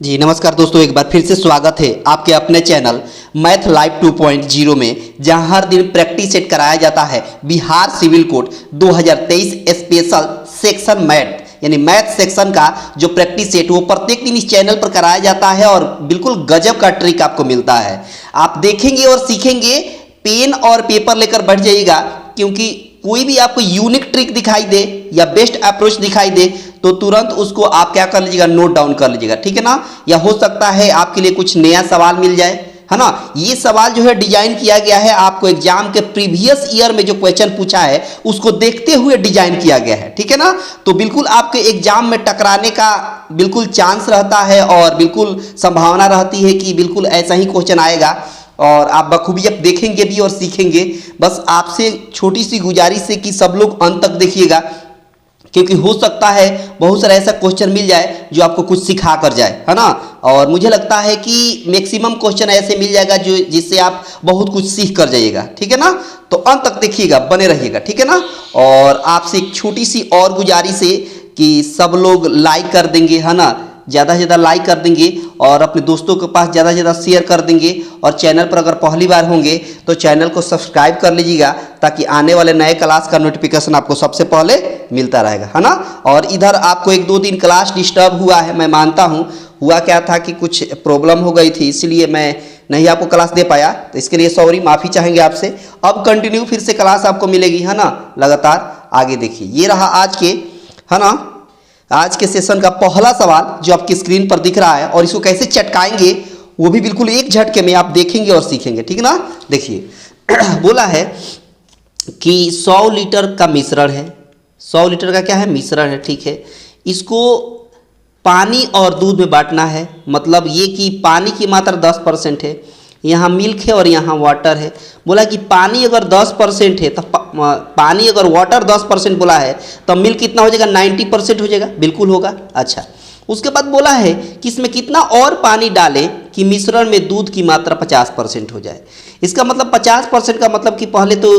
जी नमस्कार दोस्तों, एक बार फिर से स्वागत है आपके अपने चैनल मैथ लाइव 2.0 में, जहां हर दिन प्रैक्टिस सेट कराया जाता है Bihar civil code 2023 special section math यानी मैथ सेक्शन का जो प्रैक्टिस सेट वो प्रत्येक दिन इस चैनल पर कराया जाता है और बिल्कुल गजब का ट्रिक आपको मिलता है। आप देखेंगे और सीखेंगे, पेन और पेपर लेकर बैठ जाइएगा, क्योंकि कोई भी आपको यूनिक ट्रिक दिखाई दे या बेस्ट अप्रोच दिखाई दे तो तुरंत उसको आप क्या कर लीजिएगा, नोट डाउन कर लीजिएगा, ठीक है ना। या हो सकता है आपके लिए कुछ नया सवाल मिल जाए, है ना। ये सवाल जो है डिजाइन किया गया है आपको एग्जाम के प्रीवियस ईयर में जो क्वेश्चन पूछा है उसको देखते हुए डिजाइन किया गया है, ठीक है ना। तो बिल्कुल आपके एग्जाम में टकराने का बिल्कुल चांस रहता है और बिल्कुल संभावना रहती है कि बिल्कुल ऐसा ही क्वेश्चन आएगा और आप बखूबी अब देखेंगे भी और सीखेंगे। बस आपसे छोटी सी गुजारिश है कि सब लोग अंत तक देखिएगा, क्योंकि हो सकता है बहुत सारा ऐसा क्वेश्चन मिल जाए जो आपको कुछ सिखा कर जाए, है ना। और मुझे लगता है कि मैक्सिमम क्वेश्चन ऐसे मिल जाएगा जो जिससे आप बहुत कुछ सीख कर जाइएगा, ठीक है ना। तो अंत तक देखिएगा, बने रहिएगा, ठीक है ना। और आपसे एक छोटी सी और गुजारिश है कि सब लोग लाइक कर देंगे, है ना, ज़्यादा से ज़्यादा लाइक कर देंगे और अपने दोस्तों के पास ज़्यादा से ज़्यादा शेयर कर देंगे। और चैनल पर अगर पहली बार होंगे तो चैनल को सब्सक्राइब कर लीजिएगा, ताकि आने वाले नए क्लास का नोटिफिकेशन आपको सबसे पहले मिलता रहेगा, है ना। और इधर आपको एक दो दिन क्लास डिस्टर्ब हुआ है, मैं मानता हूँ। हुआ क्या था कि कुछ प्रॉब्लम हो गई थी, इसलिए मैं नहीं आपको क्लास दे पाया, तो इसके लिए सॉरी, माफ़ी चाहेंगे आपसे। अब कंटिन्यू फिर से क्लास आपको मिलेगी, है ना, लगातार आगे देखिए। ये रहा आज के, है ना, आज के सेशन का पहला सवाल जो आपकी स्क्रीन पर दिख रहा है, और इसको कैसे चटकाएंगे वो भी बिल्कुल एक झटके में आप देखेंगे और सीखेंगे, ठीक है ना। देखिए बोला है कि 100 लीटर का मिश्रण है, 100 लीटर का क्या है, मिश्रण है, ठीक है। इसको पानी और दूध में बांटना है, मतलब ये कि पानी की मात्रा 10% है, यहाँ मिल्क है और यहाँ वाटर है। बोला कि पानी अगर 10% है तो पानी अगर वाटर 10% बोला है तो मिल्क कितना हो जाएगा, 90% हो जाएगा, बिल्कुल होगा। अच्छा, उसके बाद बोला है कि इसमें कितना और पानी डालें कि मिश्रण में दूध की मात्रा 50% हो जाए। इसका मतलब 50% का मतलब कि पहले तो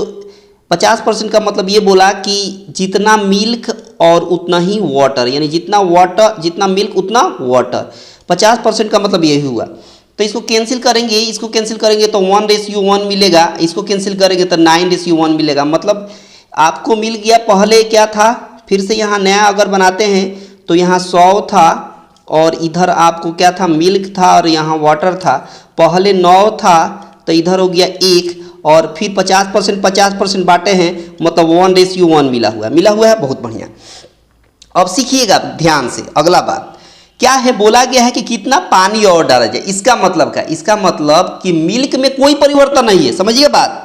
50% का मतलब ये बोला कि जितना मिल्क और उतना ही वाटर, यानी जितना वाटर जितना मिल्क उतना वाटर, 50% का मतलब यही हुआ। तो इसको कैंसिल करेंगे, इसको कैंसिल करेंगे तो 1:1 मिलेगा, इसको कैंसिल करेंगे तो 9:1 मिलेगा। मतलब आपको मिल गया, पहले क्या था, फिर से यहाँ नया अगर बनाते हैं तो यहाँ 100 था और इधर आपको क्या था, मिल्क था और यहाँ वाटर था। पहले 9 था तो इधर हो गया 1 और फिर 50% बांटे हैं, मतलब 1:1 मिला हुआ है। बहुत बढ़िया। अब सीखिएगा ध्यान से, अगला बात क्या है, बोला गया है कि कितना पानी और डाला जाए। इसका मतलब क्या, इसका मतलब कि मिल्क में कोई परिवर्तन नहीं है, समझिए बात।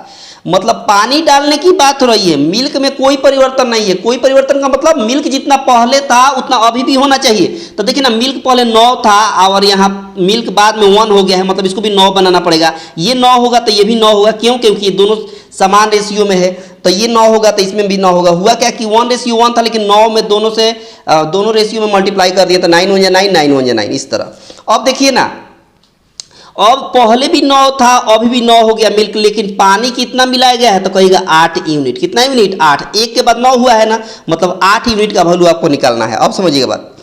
मतलब पानी डालने की बात हो रही है, मिल्क में कोई परिवर्तन नहीं है। कोई परिवर्तन का मतलब मिल्क जितना पहले था उतना अभी भी होना चाहिए। तो देखिए ना, मिल्क पहले 9 था और यहाँ मिल्क बाद में 1 हो गया है, मतलब इसको भी 9 बनाना पड़ेगा। ये 9 होगा तो ये भी 9 होगा, क्यों, क्योंकि ये दोनों समान रेशियो में है। तो ये 9 होगा तो इसमें भी 9 होगा। हुआ क्या कि 1:1 था, लेकिन 9 में दोनों रेशियो में मल्टीप्लाई कर दिया तो 9 हो जाए 9, 9 हो जाए 9, इस तरह। अब देखिए ना, अब पहले भी 9 था, अभी भी 9 हो गया मिल्क, लेकिन पानी कितना मिलाया गया है तो कहेगा 8 यूनिट। कितना यूनिट, 8। 1 के बाद 9 हुआ है ना, मतलब 8 यूनिट का वैल्यू आपको निकालना है। अब समझिएगा बात।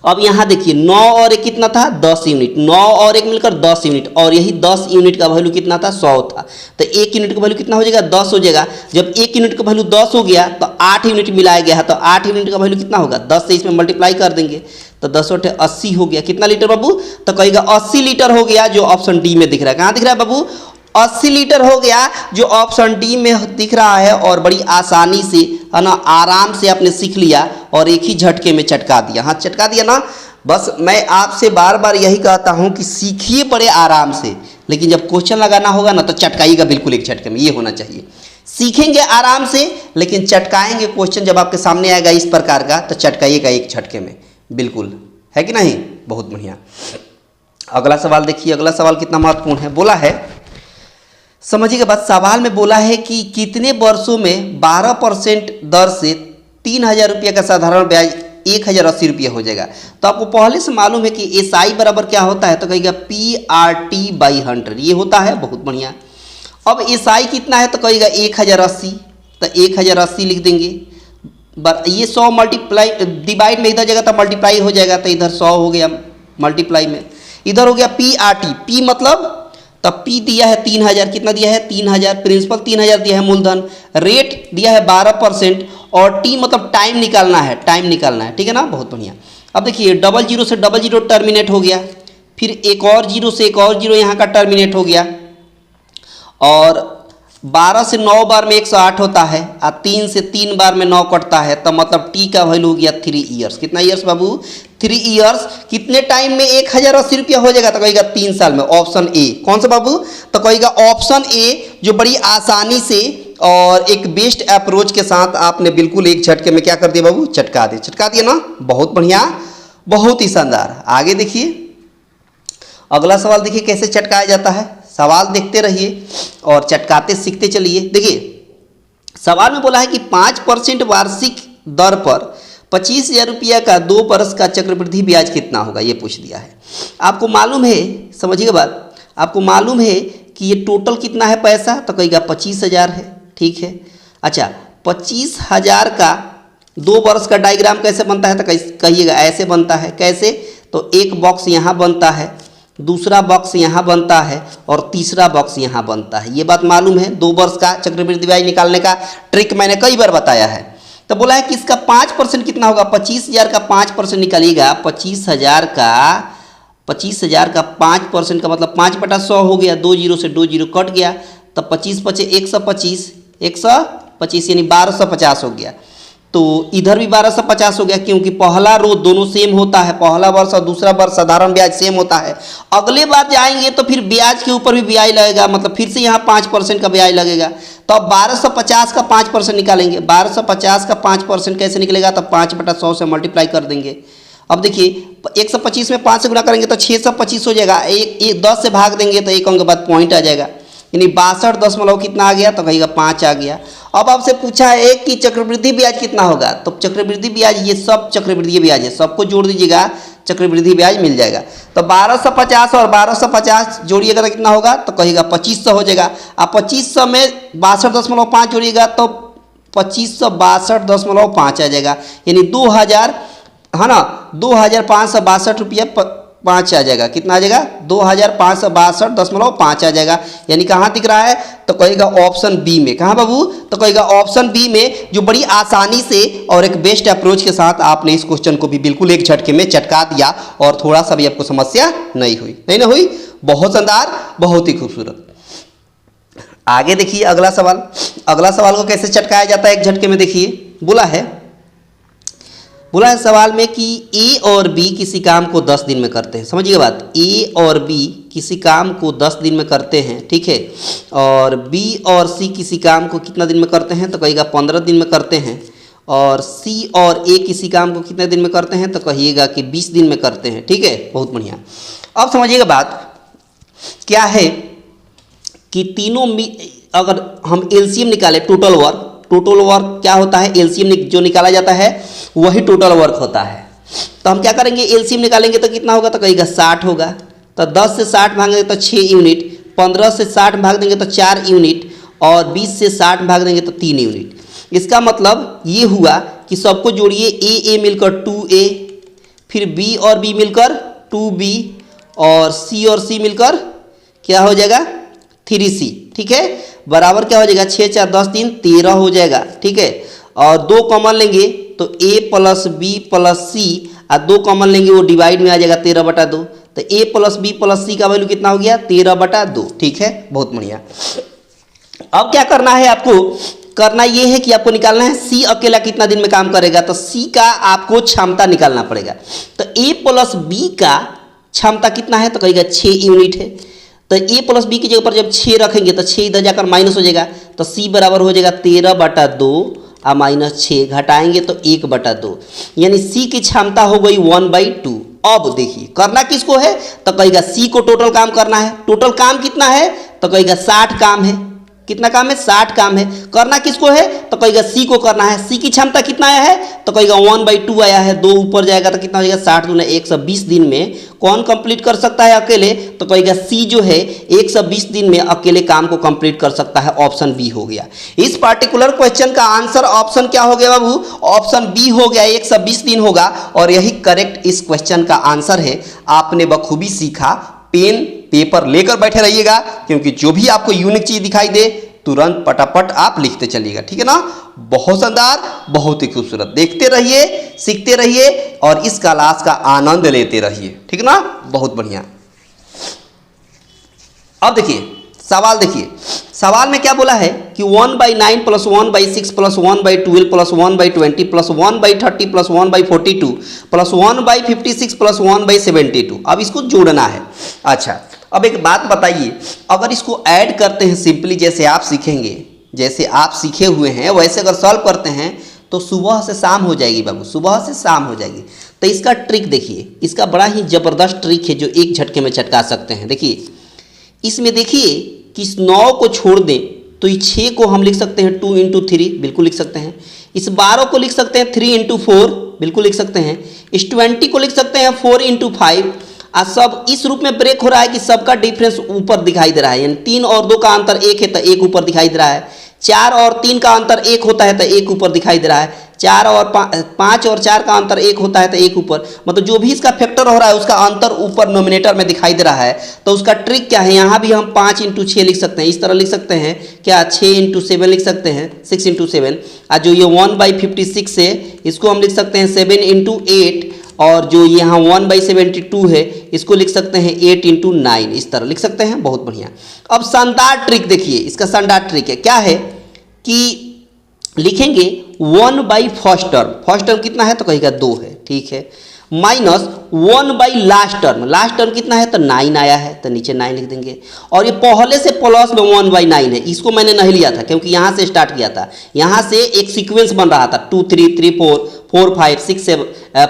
अब यहाँ देखिए 9 और 1 कितना था, 10 यूनिट। 9 और 1 मिलकर 10 यूनिट, और यही 10 यूनिट का वैल्यू कितना था, 100 था। तो 1 यूनिट का वैल्यू कितना हो जाएगा, 10 हो जाएगा। जब 1 यूनिट का वैल्यू 10 हो गया तो 8 यूनिट मिलाया गया है, तो 8 यूनिट का वैल्यू कितना होगा, 10 से इसमें मल्टीप्लाई कर देंगे तो 10 × 8 80 हो गया। कितना लीटर बाबू, तो कहेगा 80 लीटर हो गया, जो ऑप्शन डी में दिख रहा है। कहाँ दिख रहा है बाबू, 80 लीटर हो गया, जो ऑप्शन डी में दिख रहा है। और बड़ी आसानी से, है ना, आराम से आपने सीख लिया और एक ही झटके में चटका दिया। हाँ, चटका दिया ना। बस मैं आपसे बार बार यही कहता हूँ कि सीखिए बड़े आराम से, लेकिन जब क्वेश्चन लगाना होगा ना तो चटकाइएगा बिल्कुल एक झटके में, ये होना चाहिए। सीखेंगे आराम से, लेकिन चटकाएंगे क्वेश्चन जब आपके सामने आएगा इस प्रकार का तो चटकाइएगा एक झटके में, बिल्कुल, है कि नहीं। बहुत बढ़िया। अगला सवाल देखिए, अगला सवाल कितना महत्वपूर्ण है। बोला है, समझिएगा बात, सवाल में बोला है कि कितने वर्षों में 12% दर से 3000 रुपये का साधारण ब्याज 1080 रुपये हो जाएगा। तो आपको पहले से मालूम है कि SI बराबर क्या होता है, तो कहेगा PRT/100, ये होता है। बहुत बढ़िया। अब SI कितना है तो कहेगा 1080, तो 1080 लिख देंगे। ये 100 मल्टीप्लाई डिवाइड में इधर जगह तो मल्टीप्लाई हो जाएगा, तो इधर 100 हो गया, मल्टीप्लाई में। इधर हो गया पी आर टी, पी मतलब तब पी दिया है 3000, कितना दिया है 3000, प्रिंसिपल 3000 दिया है मूलधन, रेट दिया है 12% और टी मतलब टाइम निकालना है, टाइम निकालना है, ठीक है ना, बहुत बढ़िया। अब देखिए 00 से 00 टर्मिनेट हो गया, फिर एक और जीरो से एक और जीरो यहाँ का टर्मिनेट हो गया, और 12 से 9 बार में 108 होता है और 3 से 3 बार में 9 कटता है, तो मतलब टी का वैल्यू हो गया 3 ईयर्स। कितना ईयर्स बाबू 3 ईयर्स। कितने टाइम में 1080 रुपया हो जाएगा, तो कहेगा 3 साल में। ऑप्शन ए कौन सा बाबू, तो कहेगा ऑप्शन ए, जो बड़ी आसानी से और एक बेस्ट अप्रोच के साथ आपने बिल्कुल एक झटके में क्या कर दिया बाबू, चटका दिया, चटका दिया ना, बहुत बढ़िया, बहुत ही शानदार। आगे देखिए अगला सवाल, देखिए कैसे चटकाया जाता है। सवाल देखते रहिए और चटकाते सीखते चलिए। देखिए सवाल में बोला है कि 5% वार्षिक दर पर 25,000 रुपया का 2 वर्ष का चक्रवृद्धि ब्याज कितना होगा, ये पूछ दिया है। आपको मालूम है, समझिएगा बात, आपको मालूम है कि ये टोटल कितना है पैसा, तो कहेगा 25,000 है, ठीक है। अच्छा 25,000 का 2 वर्ष का डायग्राम कैसे बनता है, तो कहिएगा ऐसे बनता है। कैसे, तो एक बॉक्स यहाँ बनता है, दूसरा बॉक्स यहाँ बनता है और तीसरा बॉक्स यहाँ बनता है। ये बात मालूम है। 2 वर्ष का चक्रवृद्धि ब्याज निकालने का ट्रिक मैंने कई बार बताया है। तो बोला है कि इसका 5% कितना होगा, 25,000 का 5% निकालिएगा। 25,000 का 5% का मतलब 5/100 हो गया, 2 जीरो से 2 जीरो कट गया, तब 25 पचे 125 यानी 1250 हो गया। तो इधर भी 1250 हो गया, क्योंकि पहला रो दोनों सेम होता है, पहला वर्ष और दूसरा वर्ष साधारण ब्याज सेम होता है। अगले बार जाएंगे तो फिर ब्याज के ऊपर भी ब्याज लगेगा, मतलब फिर से यहाँ 5% का ब्याज लगेगा। तो अब 1250 का 5% निकालेंगे। 1250 का 5% कैसे निकलेगा, तो 5/100 से मल्टीप्लाई कर देंगे। अब देखिए 125 में 5 से गुणा करेंगे तो 625 हो जाएगा। एक 10 से भाग देंगे तो एक अंक के बाद पॉइंट आ जाएगा, यानी 62 कितना आ गया, तो कहेगा 5 आ गया। अब आपसे पूछा है कि चक्रवृद्धि ब्याज कितना होगा, तो चक्रवृद्धि ब्याज, ये सब चक्रवृद्धि ब्याज है, सबको जोड़ दीजिएगा, चक्रवृद्धि ब्याज मिल जाएगा। तो 1250 और 1250 जोड़िएगा तो कितना होगा, तो कहेगा 2500 हो जाएगा। अब 2500 में 62.5 जोड़िएगा तो 2562.5 आ जाएगा, यानी 2000 है ना, 2562 रुपया 5 आ जाएगा। कितना आ जाएगा, 2562.5 आ जाएगा। यानी कहाँ दिख रहा है, तो कहेगा ऑप्शन बी में। कहाँ बाबू, तो कहेगा ऑप्शन बी में, जो बड़ी आसानी से और एक बेस्ट अप्रोच के साथ आपने इस क्वेश्चन को भी बिल्कुल एक झटके में चटका दिया और थोड़ा सा भी आपको समस्या नहीं हुई, नहीं ना हुई। बहुत शानदार, बहुत ही खूबसूरत। आगे देखिए अगला सवाल। अगला सवाल को कैसे चटकाया जाता है एक झटके में, देखिए बोला है सवाल में कि ए और बी किसी काम को 10 दिन में करते हैं। समझिए बात, ए और बी किसी काम को 10 दिन में करते हैं, ठीक है। और बी और सी किसी काम को कितना दिन में करते हैं, तो कहिएगा 15 दिन में करते हैं। और सी और ए किसी काम को कितने दिन में करते हैं, तो कहिएगा कि 20 दिन में करते हैं, ठीक है, बहुत बढ़िया। अब समझिएगा बात क्या है कि तीनों अगर हम एलसीएम निकाले, टोटल वर्क क्या होता है, एलसीएम जो निकाला जाता है वही टोटल वर्क होता है। तो हम क्या करेंगे, एलसीएम निकालेंगे तो कितना होगा, तो कहेगा 60 होगा। तो 10 से 60 भागेंगे तो 6 यूनिट, 15 से 60 भाग देंगे तो 4 यूनिट, और 20 से 60 भाग देंगे तो 3 यूनिट। इसका मतलब ये हुआ कि सबको जोड़िए, ए मिलकर 2a, फिर बी और बी मिलकर 2b, और सी मिलकर क्या हो जाएगा 3c, ठीक है। बराबर क्या हो जाएगा, 6 4 10 3 13 हो जाएगा, ठीक है। और 2 कॉमन लेंगे तो a प्लस बी प्लस सी, और 2 कॉमन लेंगे वो डिवाइड में आ जाएगा 13/2। तो a प्लस बी प्लस सी का वैल्यू कितना हो गया, 13/2, ठीक है, बहुत बढ़िया। अब क्या करना है आपको, करना ये है कि आपको निकालना है सी अकेला कितना दिन में काम करेगा। तो सी का आपको क्षमता निकालना पड़ेगा। तो a प्लस बी का क्षमता कितना है, तो कहेगा 6 यूनिट है। तो a प्लस बी की जगह पर जब 6 रखेंगे तो 6 इधर जाकर माइनस हो जाएगा, तो c बराबर हो जाएगा 13/2 और -6 घटाएंगे तो 1/2, यानी c की क्षमता हो गई 1/2। अब देखिए करना किसको है, तो कहेगा c को टोटल काम करना है। टोटल काम कितना है, तो कहेगा 60 काम है, कितना काम है, 60 काम है। करना किसको है, तो कहेगा सी को करना है। सी की क्षमता कितना आया है, तो कहेगा 1/2 आया है। 2 ऊपर जाएगा तो कितना हो जाएगा, 60 दूना 120 दिन में कौन कंप्लीट कर सकता है अकेले, तो कहेगा सी जो है 120 दिन में अकेले काम को कंप्लीट कर सकता है। ऑप्शन बी हो गया। इस पार्टिकुलर क्वेश्चन का आंसर ऑप्शन क्या हो गया बाबू, ऑप्शन बी हो गया, 120 दिन होगा। और यही करेक्ट इस क्वेश्चन का आंसर है। आपने बखूबी सीखा। पेन पेपर लेकर बैठे रहिएगा, क्योंकि जो भी आपको यूनिक चीज दिखाई दे तुरंत पटापट आप लिखते चलिएगा, ठीक है ना। बहुत शानदार, बहुत ही खूबसूरत। देखते रहिए, सीखते रहिए और इस क्लास का आनंद लेते रहिए, ठीक है ना। बहुत बढ़िया। अब देखिए सवाल, देखिए सवाल में क्या बोला है कि 1/9 + 1/6 + 1/12 + 1/20 + 1/30 + 1/42 + 1/56 + 1/72। अब इसको जोड़ना है। अच्छा, अब एक बात बताइए, अगर इसको ऐड करते हैं सिंपली, जैसे आप सीखेंगे, जैसे आप सीखे हुए हैं वैसे अगर सॉल्व करते हैं तो सुबह से शाम हो जाएगी बाबू, सुबह से शाम हो जाएगी। तो इसका ट्रिक देखिए, इसका बड़ा ही जबरदस्त ट्रिक है जो एक झटके में चटका सकते हैं। देखिए इसमें, देखिए कि इस 9 को छोड़ दें तो इस 6 को हम लिख सकते हैं 2 × 3, बिल्कुल लिख सकते हैं। इस 12 को लिख सकते हैं 3 × 4, बिल्कुल लिख सकते हैं। इस 20 को लिख सकते हैं 4 × 5। आज सब इस रूप में ब्रेक हो रहा है कि सबका डिफरेंस ऊपर दिखाई दे रहा है, यानी 3 और 2 का अंतर 1 है तो 1 ऊपर दिखाई दे रहा है। 4 और 3 का अंतर 1 होता है तो 1 ऊपर दिखाई दे रहा है। 4 और 5 और 4 का अंतर 1 होता है तो 1 ऊपर, मतलब जो भी इसका फैक्टर हो रहा है उसका अंतर ऊपर नोमिनेटर में दिखाई दे रहा है। तो उसका ट्रिक क्या है, यहाँ भी हम 5 × 6 लिख सकते हैं, इस तरह लिख सकते हैं क्या, 6 × 7 लिख सकते हैं, 6 × 7। और जो ये 1/56 है इसको हम लिख सकते हैं 7 × 8, और जो यहाँ 1/72 है इसको लिख सकते हैं 8 × 9, इस तरह लिख सकते हैं। बहुत बढ़िया। अब शानदार ट्रिक देखिए, इसका शानदार ट्रिक है, क्या है कि लिखेंगे 1/फर्स्ट टर्म, फर्स्ट टर्म कितना है तो कहेगा 2 है, ठीक है, माइनस 1/लास्ट टर्म, लास्ट टर्म कितना है तो 9 आया है तो नीचे 9 लिख देंगे। और ये पहले से प्लस में 1/9 है, इसको मैंने नहीं लिया था क्योंकि यहाँ से स्टार्ट किया था, यहाँ से एक सीक्वेंस बन रहा था 2 3 3 4 4 5 6 7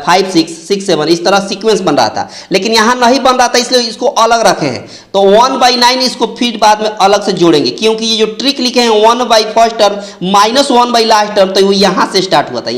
5 6 6 7, इस तरह सीक्वेंस बन रहा था, लेकिन यहाँ नहीं बन रहा था इसलिए इसको अलग रखे हैं। तो 1/9 इसको फिर बाद में अलग से जोड़ेंगे, क्योंकि ये जो ट्रिक लिखे हैं 1/फर्स्ट टर्म माइनस 1/लास्ट टर्म, तो वो यहाँ से स्टार्ट हुआ था,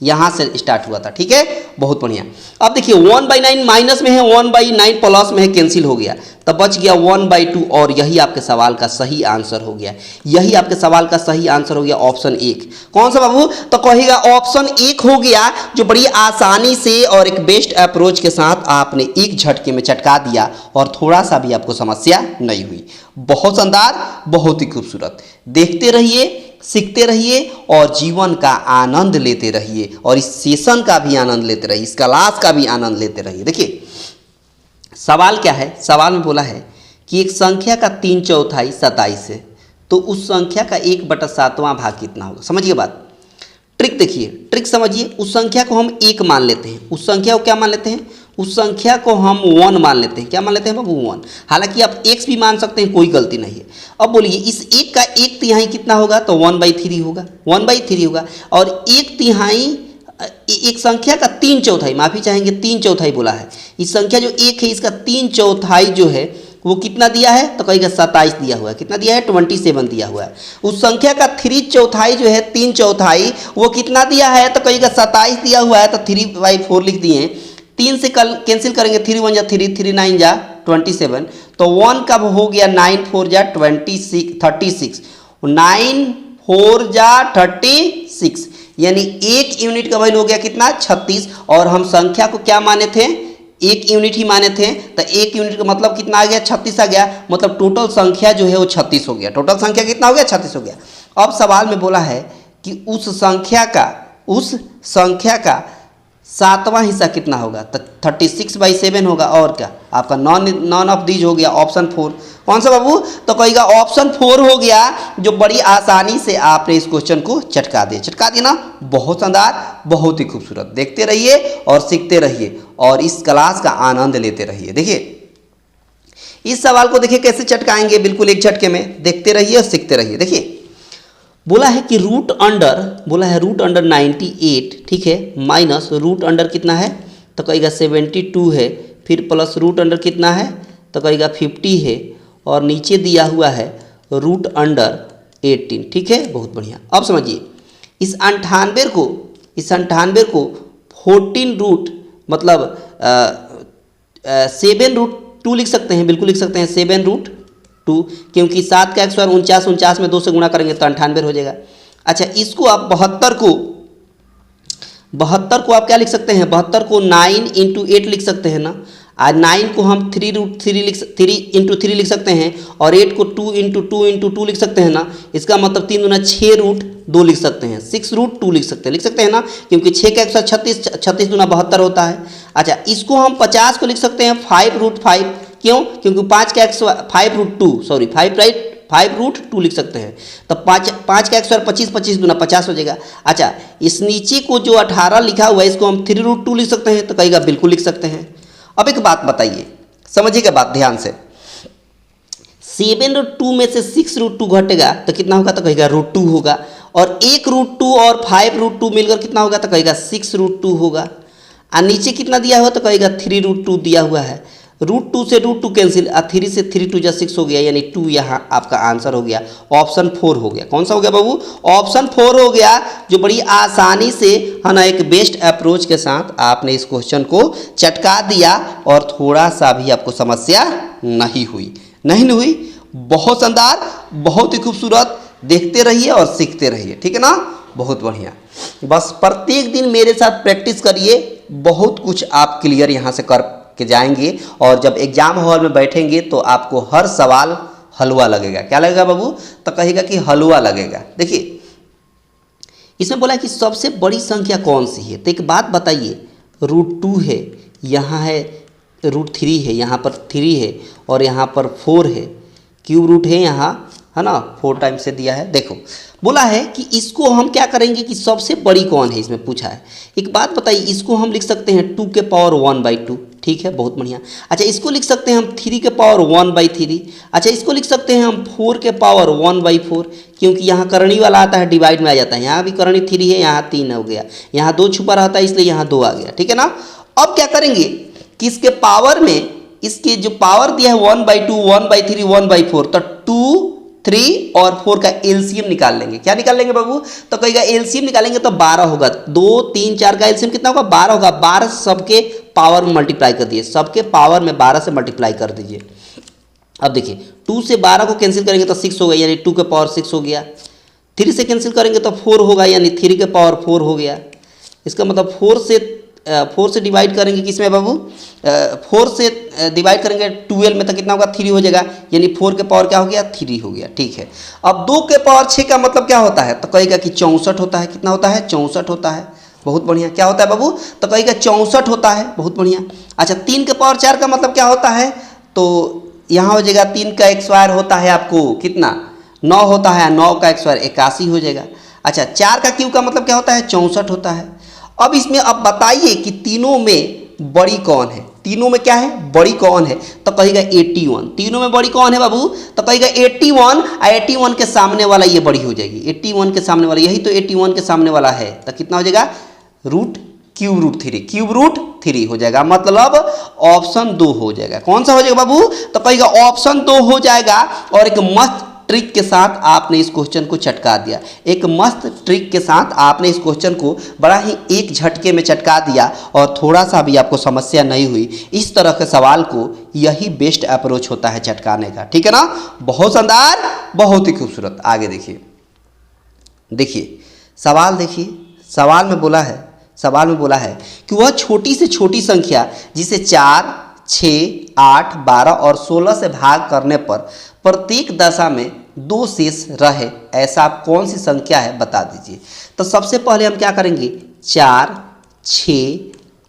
यहाँ से स्टार्ट हुआ था, ठीक है। बहुत बढ़िया। अब देखिए 1/9 माइनस में है, 1/9 प्लस में है, कैंसिल हो गया, तब बच गया 1/2, और यही आपके सवाल का सही आंसर हो गया। यही आपके सवाल का सही आंसर हो गया, ऑप्शन 1। कौन सा बाबू, तो कहेगा ऑप्शन 1 हो गया, जो बड़ी आसानी से और एक बेस्ट अप्रोच के साथ आपने एक झटके में चटका दिया और थोड़ा सा भी आपको समस्या नहीं हुई। बहुत शानदार, बहुत ही खूबसूरत। देखते रहिए, सीखते रहिए और जीवन का आनंद लेते रहिए, और इस सेशन का भी आनंद लेते रहिए, इस क्लास का भी आनंद लेते रहिए। देखिए सवाल क्या है, सवाल में बोला है कि एक संख्या का 3/4 27 है, तो उस संख्या का 1/7वां भाग कितना होगा। समझिए बात, ट्रिक देखिए, ट्रिक समझिए। उस संख्या को हम 1 मान लेते हैं, उस संख्या को क्या मान लेते हैं, उस संख्या को हम 1 मान लेते हैं। क्या मान लेते हैं बाबू, 1। हालांकि आप x भी मान सकते हैं, कोई गलती नहीं है। अब बोलिए इस 1 का 1/3 कितना होगा, तो 1/3 होगा, 1/3 होगा। और 1/3 एक संख्या का 3/4, माफी चाहेंगे 3/4 बोला है। इस संख्या जो 1 है इसका 3/4 जो है वो कितना दिया है, तो कहेगा 27 दिया हुआ है। कितना दिया है, 27 दिया हुआ है। उस संख्या का 3/4 जो है, 3/4 वो कितना दिया है, तो कहेगा 27 दिया हुआ है, तो 3/4 लिख दिए। 3 से कल कैंसिल करेंगे, 3 1 जा 3, 3 9 जा 27, तो 1 कब हो गया, 9 4 जा 36, 9 4 जा 36, यानी 1 यूनिट का वैल्यू हो गया कितना, 36। और हम संख्या को क्या माने थे, 1 यूनिट ही माने थे, तो 1 यूनिट का मतलब कितना आ गया, 36 आ गया। मतलब टोटल संख्या जो है वो 36 हो गया। टोटल संख्या कितना हो गया, 36 हो गया। अब सवाल में बोला है कि उस संख्या का 7वां हिस्सा कितना होगा, तो 36/7 होगा। और क्या आपका नॉन ऑफ दीज हो गया, ऑप्शन 4। कौन सा बाबू, तो कहेगा ऑप्शन 4 हो गया, जो बड़ी आसानी से आपने इस क्वेश्चन को चटका दिया ना। बहुत शानदार, बहुत ही खूबसूरत। देखते रहिए और सीखते रहिए और इस क्लास का आनंद लेते रहिए। देखिए इस सवाल को देखिए कैसे चटकाएंगे, बिल्कुल एक झटके में। देखते रहिए और सीखते रहिए। देखिए बोला है कि रूट अंडर 98, ठीक है, माइनस रूट अंडर कितना है, तो कहेगा 72 है, फिर प्लस रूट अंडर कितना है, तो कहेगा 50 है, और नीचे दिया हुआ है रूट अंडर 18। ठीक है, बहुत बढ़िया। अब समझिए इस 98 को 14 रूट मतलब 7 रूट 2 लिख सकते हैं, बिल्कुल लिख सकते हैं 7 रूट 2, क्योंकि 7 का स्क्वायर 49 में 2 से गुणा करेंगे तो 98 हो जाएगा। अच्छा, इसको आप 72 को आप क्या लिख सकते हैं, 72 को 9 इंटू 8 लिख सकते हैं ना। आज 9 को हम 3 इंटू 3 लिख सकते हैं और 8 को 2 इंटू 2 लिख सकते हैं ना। इसका मतलब 3 दूना 6 रूट 2 लिख सकते हैं, 6 रूट 2 लिख सकते हैं ना, क्योंकि 6 का 136, 36 दूना 72 होता है। अच्छा, इसको हम 50 को लिख सकते हैं 5 रूट 5, क्यों? क्योंकि 5 रूट 2 लिख सकते हैं। तो 5 का 125, 25 दूना 50 हो जाएगा। अच्छा, इस नीचे को जो 18 लिखा हुआ है इसको हम 3 रूट 2 लिख सकते हैं, तो कहेगा बिल्कुल लिख सकते हैं। अब एक बात बताइए, समझिएगा बात ध्यान से। 7 रूट 2 में से 6 रूट 2 घटेगा तो कितना होगा, तो कहेगा रूट 2 होगा। और 1 रूट 2 और 5 रूट 2 मिलकर कितना होगा, तो कहेगा 6 रूट 2 होगा। और नीचे कितना दिया हुआ, तो कहेगा 3 रूट 2 दिया हुआ है। रूट 2 से रूट 2 कैंसिल, 3 से 3 2 6 हो गया, यानी 2 यहाँ आपका आंसर हो गया। ऑप्शन 4 हो गया। कौन सा हो गया बाबू? ऑप्शन 4 हो गया, जो बड़ी आसानी से है ना एक बेस्ट अप्रोच के साथ आपने इस क्वेश्चन को चटका दिया और थोड़ा सा भी आपको समस्या नहीं हुई। बहुत शानदार, बहुत ही खूबसूरत। देखते रहिए और सीखते रहिए, ठीक है ना, बहुत बढ़िया। बस प्रत्येक दिन मेरे साथ प्रैक्टिस करिए, बहुत कुछ आप क्लियर यहाँ से कर के जाएंगे। और जब एग्जाम हॉल में बैठेंगे तो आपको हर सवाल हलवा लगेगा। क्या लगेगा बाबू? तो कहेगा कि हलवा लगेगा। देखिए इसमें बोला है कि सबसे बड़ी संख्या कौन सी है, तो एक बात बताइए, रूट 2 है, यहाँ है रूट 3 है, यहाँ पर 3 है और यहाँ पर 4 है, क्यूब रूट है यहाँ, है ना, 4 टाइम्स से दिया है। देखो बोला है कि इसको हम क्या करेंगे कि सबसे बड़ी कौन है, इसमें पूछा है। एक बात बताइए, इसको हम लिख सकते हैं 2 के पावर 1/2, ठीक है, बहुत बढ़िया। अच्छा, इसको लिख सकते हैं हम 3 के पावर 1/3। अच्छा, इसको लिख सकते हैं हम 4 के पावर 1/4, क्योंकि यहाँ करणी वाला आता है, डिवाइड में आ जाता है। यहाँ भी करणी 3 है, यहाँ 3 हो गया, यहाँ 2 छुपा रहता है, इसलिए यहाँ 2 आ गया, ठीक है ना। अब क्या करेंगे कि इसके पावर में, इसके जो पावर दिया है 1/2, 1/3, 1/4, तो 2, 3 और 4 का एलसीएम निकाल लेंगे। क्या निकाल लेंगे बाबू? तो कहेगा एलसीएम निकालेंगे तो 12 होगा। 2, 3, 4 का एलसीएम कितना होगा? 12 होगा। 12 सबके पावर में मल्टीप्लाई कर दिए, सबके पावर में 12 से मल्टीप्लाई कर दीजिए। अब देखिए 2 से 12 को कैंसिल करेंगे तो 6 हो गया, यानी 2 के पावर 6 हो गया। 3 से कैंसिल करेंगे तो 4 होगा, यानी 3 के पावर 4 हो गया। इसका मतलब 4 से डिवाइड करेंगे किसमें बाबू? 4 से डिवाइड करेंगे 12 में तो कितना होगा? 3 हो जाएगा, यानी 4 के पावर क्या हो गया? 3 हो गया, ठीक है। अब 2 के पावर 6 का मतलब क्या होता है? तो कहेगा कि 64 होता है। कितना होता है? 64 होता है, बहुत बढ़िया। क्या होता है बाबू? तो कहेगा 64 होता है, बहुत बढ़िया। अच्छा, 3 के पावर 4 का मतलब क्या होता है? तो यहाँ हो जाएगा 3 का स्क्वायर होता है आपको कितना? 9 होता है, 9 का स्क्वायर 81 हो जाएगा। अच्छा, 4 का क्यूब का मतलब क्या होता है? 64 होता है। अब इसमें अब बताइए कि तीनों में बड़ी कौन है? तीनों में क्या है? बड़ी कौन है? तो कहेगा 81। तीनों में बड़ी कौन है बाबू? तो कहेगा 81, 81 के सामने वाला ये बड़ी हो जाएगी। 81 के सामने वाला, यही तो 81 के सामने वाला है, तो कितना हो जाएगा? क्यूब रूट 3 हो जाएगा। मतलब ऑप्शन 2 हो जाएगा। कौन सा हो जाएगा बाबू? तो कहेगा ऑप्शन 2 हो जाएगा। और एक मस्त ट्रिक के साथ आपने इस क्वेश्चन को चटका दिया। एक मस्त ट्रिक के साथ आपने इस क्वेश्चन को बड़ा ही एक झटके में चटका दिया और थोड़ा सा भी आपको समस्या नहीं हुई। इस तरह के सवाल को यही बेस्ट अप्रोच होता है चटकाने का, ठीक है ना। बहुत शानदार, बहुत ही खूबसूरत। आगे देखिए, सवाल देखिए। सवाल में बोला है कि वह छोटी से छोटी संख्या जिसे 4, 6, 8, 12 और 16 से भाग करने पर प्रत्येक दशा में 2 शेष रहे, ऐसा आप कौन सी संख्या है बता दीजिए। तो सबसे पहले हम क्या करेंगे? 4, 6,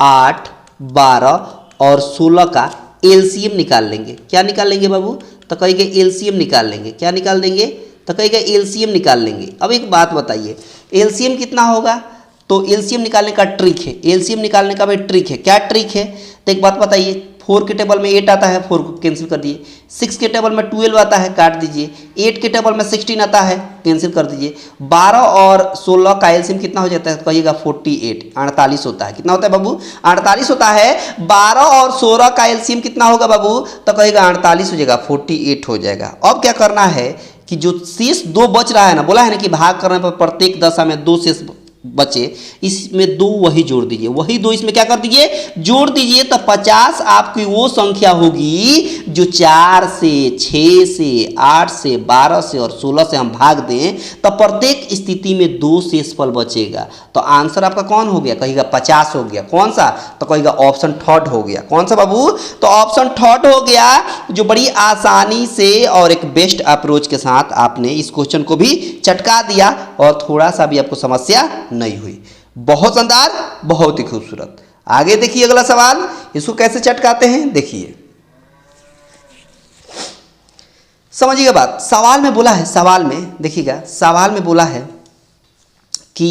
8, 12 और 16 का एलसीएम निकाल लेंगे। क्या निकाल लेंगे बाबू? तो कहेंगे एलसीएम निकाल लेंगे। क्या निकाल देंगे? तो कहेंगे एलसीएम निकाल लेंगे। अब एक बात बताइए, एलसीएम कितना होगा? तो एलसीएम निकालने का ट्रिक है, एलसीएम निकालने का भाई ट्रिक है। क्या ट्रिक है? तो एक बात बताइए, 4 के टेबल में 8 आता है, 4 को कैंसिल कर दिए। 6 के टेबल में 12 आता है, काट दीजिए। 8 के टेबल में 16 आता है, कैंसिल कर दीजिए। 12 और 16 का एलसीएम कितना हो जाता है? तो कहिएगा 48, 48 होता है। कितना होता है बाबू? 48 होता है। 12 और 16 का एलसीएम कितना होगा बाबू? तो कहिएगा 48 हो जाएगा, 48 हो जाएगा। अब क्या करना है कि जो शेष 2 बच रहा है ना, बोला है ना कि भाग करने पर प्रत्येक दशा में 2 शेष बचे, इसमें 2 वही जोड़ दीजिए, वही 2 इसमें क्या कर दीजिए, जोड़ दीजिए। तो 50 आपकी वो संख्या होगी जो 4 से, 6 से, 8 से, 12 से और 16 से हम भाग दें तो प्रत्येक स्थिति में 2 शेषफल बचेगा। तो आंसर आपका कौन हो गया, कहेगा 50 हो गया। कौन सा, तो कहेगा ऑप्शन थर्ड हो गया। कौन सा बाबू, तो ऑप्शन थर्ड हो गया, जो बड़ी आसानी से और एक बेस्ट अप्रोच के साथ आपने इस क्वेश्चन को भी चटका दिया और थोड़ा सा भी आपको समस्या नहीं हुई। बहुत शानदार, बहुत ही खूबसूरत। आगे देखिए अगला सवाल, इसको कैसे चटकाते हैं देखिए, समझिएगा बात। सवाल में बोला है, सवाल में देखिएगा, सवाल में बोला है कि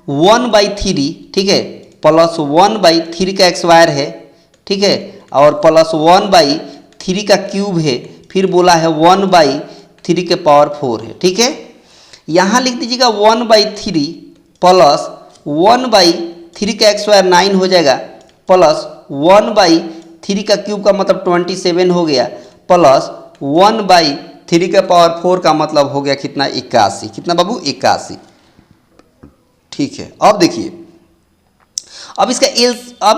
1/3, ठीक है, प्लस 1/3 का x² है, ठीक है, और प्लस 1/3 का क्यूब है, फिर बोला है 1/3 के पावर 4 है, ठीक है। यहाँ लिख दीजिएगा 1/3 प्लस 1/3 का x² 9 हो जाएगा, प्लस 1/3 का क्यूब का मतलब 27 हो गया, प्लस 1/3 का पावर 4 का मतलब हो गया कितना, 81। कितना बाबू, 81, ठीक है। अब देखिए, अब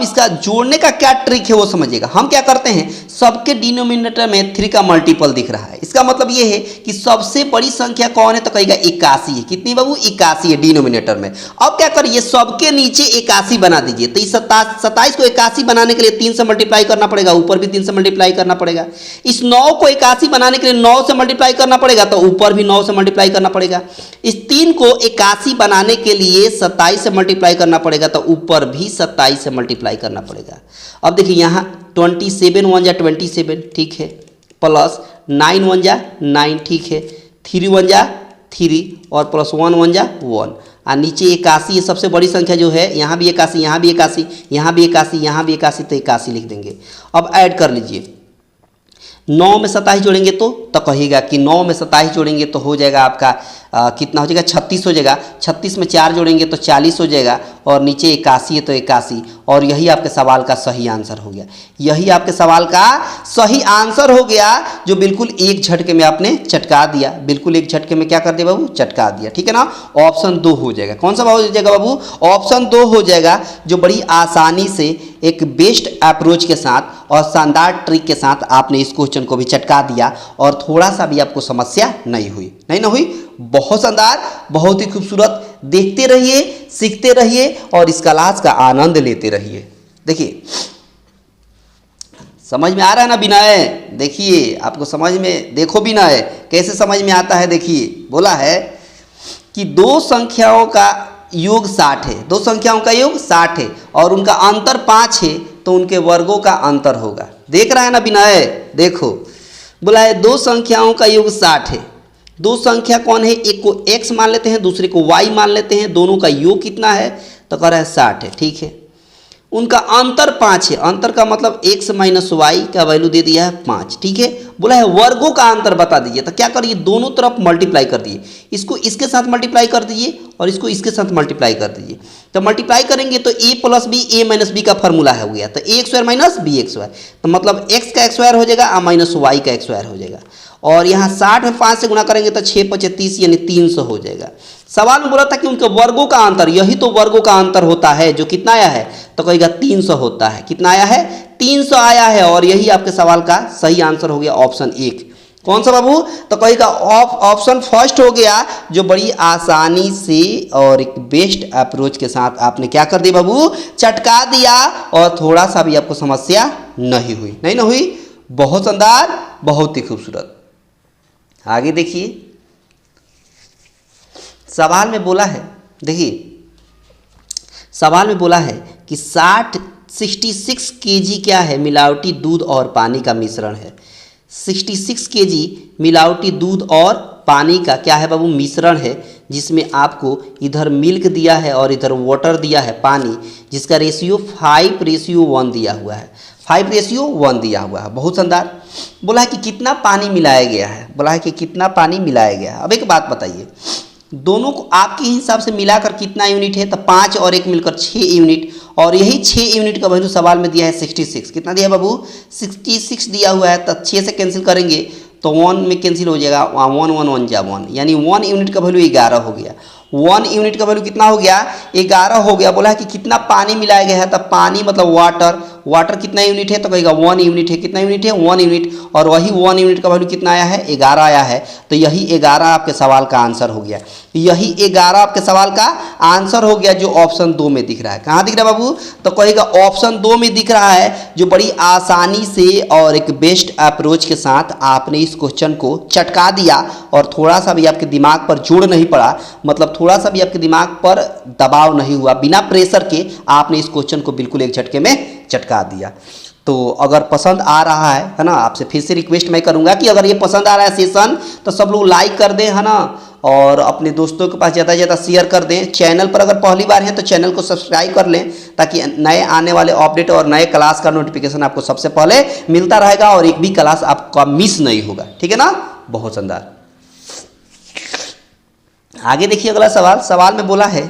इसका जोड़ने का क्या ट्रिक है वो समझिएगा। हम क्या करते हैं, सबके डिनोमिनेटर में 3 का मल्टीपल दिख रहा है, इसका मतलब ये है कि सबसे बड़ी संख्या कौन है, तो कहेगा 81 है। कितनी बाबू, 81 है डिनोमिनेटर में। अब क्या करिए, सबके नीचे 81 बना दीजिए। तो इस 27 को 81 बनाने के लिए 3 से मल्टीप्लाई करना पड़ेगा, ऊपर भी 3 से मल्टीप्लाई करना पड़ेगा। इस 9 को 81 बनाने के लिए 9 से मल्टीप्लाई करना पड़ेगा, तो ऊपर भी 9 से मल्टीप्लाई करना पड़ेगा। इस 3 को 81 बनाने के लिए 27 से मल्टीप्लाई करना पड़ेगा, तो ऊपर भी 27 से मल्टीप्लाई करना पड़ेगा। अब देखिए यहाँ 27 1 जा 27, ठीक है, प्लस 9 1 जा 9, ठीक है, 3 1 जा 3 और प्लस 1 1 जा 1, और नीचे 81 ये सबसे बड़ी संख्या जो है, यहाँ भी 81, यहाँ भी 81, यहाँ भी 81, यहाँ भी 81, तो 81 लिख देंगे। अब ऐड कर लीजिए, 9 में 27 जोड़ेंगे तो कहिएगा कि 9 में 27 जोड़ेंगे तो हो जाएगा आपका कितना हो जाएगा, 36 हो जाएगा। 36 में 4 जोड़ेंगे तो 40 हो जाएगा, और नीचे 81 है तो 81, और यही आपके सवाल का सही आंसर हो गया। यही आपके सवाल का सही आंसर हो गया, जो बिल्कुल एक झटके में आपने चटका दिया। बिल्कुल एक झटके में क्या कर दिया बाबू, चटका दिया, ठीक है ना। ऑप्शन 2 हो जाएगा। कौन सा हो जाएगा बाबू, ऑप्शन 2 हो जाएगा, जो बड़ी आसानी से एक बेस्ट अप्रोच के साथ और शानदार ट्रिक के साथ आपने इस क्वेश्चन को भी चटका दिया और थोड़ा सा भी आपको समस्या नहीं हुई, नहीं ना हुई। बहुत शानदार, बहुत ही खूबसूरत। देखते रहिए, सीखते रहिए और इस क्लास का आनंद लेते रहिए। देखिए समझ में आ रहा है ना विनय, देखिए आपको समझ में, देखो विनय कैसे समझ में आता है। देखिए बोला है कि 2 संख्याओं का योग 60 है, 2 संख्याओं का योग 60 है और उनका अंतर 5 है, तो उनके वर्गों का अंतर होगा। देख रहा है ना विनय, देखो बोला है 2 संख्याओं का योग 60 है। 2 संख्या कौन है, एक को x मान लेते हैं, दूसरे को y मान लेते हैं, दोनों का योग कितना है, तो कह रहा है 60 है, ठीक है। उनका अंतर 5 है, अंतर का मतलब x माइनस वाई का वैल्यू दे दिया है 5, ठीक है। बोला है वर्गों का अंतर बता दीजिए, तो क्या करिए, दोनों तरफ मल्टीप्लाई कर दिए, इसको इसके साथ मल्टीप्लाई कर दीजिए और इसको इसके साथ मल्टीप्लाई कर दीजिए। तो मल्टीप्लाई करेंगे तो a plus B, a minus B का फॉर्मूला है हो गया, तो a square minus B X Y, तो मतलब x का स्क्वायर हो जाएगा और माइनस वाई का स्क्वायर हो जाएगा। और यहाँ 60 में 5 से गुणा करेंगे तो 6 5 30 यानी 300 हो जाएगा। सवाल में बोला था कि उनके वर्गों का अंतर, यही तो वर्गों का अंतर होता है, जो कितना आया है, तो कहेगा 300 होता है। कितना आया है, 300 आया है, और यही आपके सवाल का सही आंसर हो गया ऑप्शन 1। कौन सा बाबू, तो कहेगा ऑप्शन फर्स्ट हो गया, जो बड़ी आसानी से और एक बेस्ट अप्रोच के साथ आपने क्या कर दिया बाबू, चटका दिया और थोड़ा सा भी आपको समस्या नहीं हुई, नहीं ना हुई। बहुत शानदार, बहुत ही खूबसूरत। आगे देखिए सवाल में बोला है, देखिए सवाल में बोला है कि 66 केजी क्या है, मिलावटी दूध और पानी का मिश्रण है। 66 केजी मिलावटी दूध और पानी का क्या है बाबू, मिश्रण है, जिसमें आपको इधर मिल्क दिया है और इधर वाटर दिया है पानी, जिसका रेशियो 5:1 दिया हुआ है, 5:1 दिया हुआ है। बहुत शानदार। बोला है कि कितना पानी मिलाया गया है, बोला है कि कितना पानी मिलाया गया है। अब एक बात बताइए, दोनों को आपके हिसाब से मिलाकर कितना यूनिट है, तो 5 और 1 मिलकर 6 यूनिट, और यही 6 यूनिट का वैल्यू सवाल में दिया है 66। कितना दिया है बाबू, 66 दिया हुआ है, तो 6 से कैंसिल करेंगे तो 1 में कैंसिल हो जाएगा, 1 1 1 जा 1, यानी 1 यूनिट का वैल्यू 11 हो गया। 1 यूनिट का वैल्यू कितना हो गया, 11 हो गया। बोला है कि कितना पानी मिलाया गया है, तब पानी मतलब वाटर, वाटर कितना यूनिट है, तो कहेगा 1 यूनिट है। कितना यूनिट है, 1 यूनिट, और वही 1 यूनिट का वैल्यू कितना आया है, 11 आया है। तो यही 11 आपके सवाल का आंसर हो गया। यही 11 आपके सवाल का आंसर हो गया, जो ऑप्शन 2 में दिख रहा है। कहाँ दिख रहा है बाबू, तो कहेगा ऑप्शन 2 में दिख रहा है, जो बड़ी आसानी से और एक बेस्ट अप्रोच के साथ आपने इस क्वेश्चन को चटका दिया, और थोड़ा सा भी आपके दिमाग पर जोड़ नहीं पड़ा, मतलब थोड़ा सा भी आपके दिमाग पर दबाव नहीं हुआ, बिना प्रेशर के आपने इस क्वेश्चन को बिल्कुल एक झटके में चटका दिया। तो अगर पसंद आ रहा है ना, आपसे फिर से रिक्वेस्ट मैं करूंगा कि अगर ये पसंद आ रहा है सेशन, तो सब लोग लाइक कर दें, है ना, और अपने दोस्तों के पास ज़्यादा से ज़्यादा शेयर कर दें। चैनल पर अगर पहली बार हैं तो चैनल को सब्सक्राइब कर लें, ताकि नए आने वाले अपडेट और नए क्लास का नोटिफिकेशन आपको सबसे पहले मिलता रहेगा, और एक भी क्लास आपका मिस नहीं होगा। ठीक है ना, बहुत शानदार। आगे देखिए अगला सवाल। सवाल में बोला है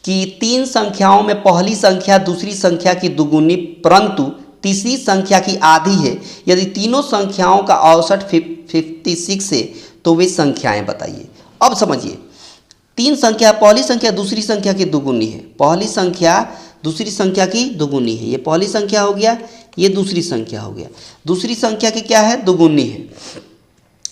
कि 3 संख्याओं में पहली संख्या दूसरी संख्या की दुगुनी परंतु तीसरी संख्या की आधी है। यदि तीनों संख्याओं का औसत 56 है तो वे संख्याएं बताइए। अब समझिए, 3 संख्या, पहली संख्या दूसरी संख्या की दुगुनी है, पहली संख्या दूसरी संख्या की दुगुनी है। ये पहली संख्या हो गया, ये दूसरी संख्या हो गया। दूसरी संख्या की क्या है, दुगुनी है,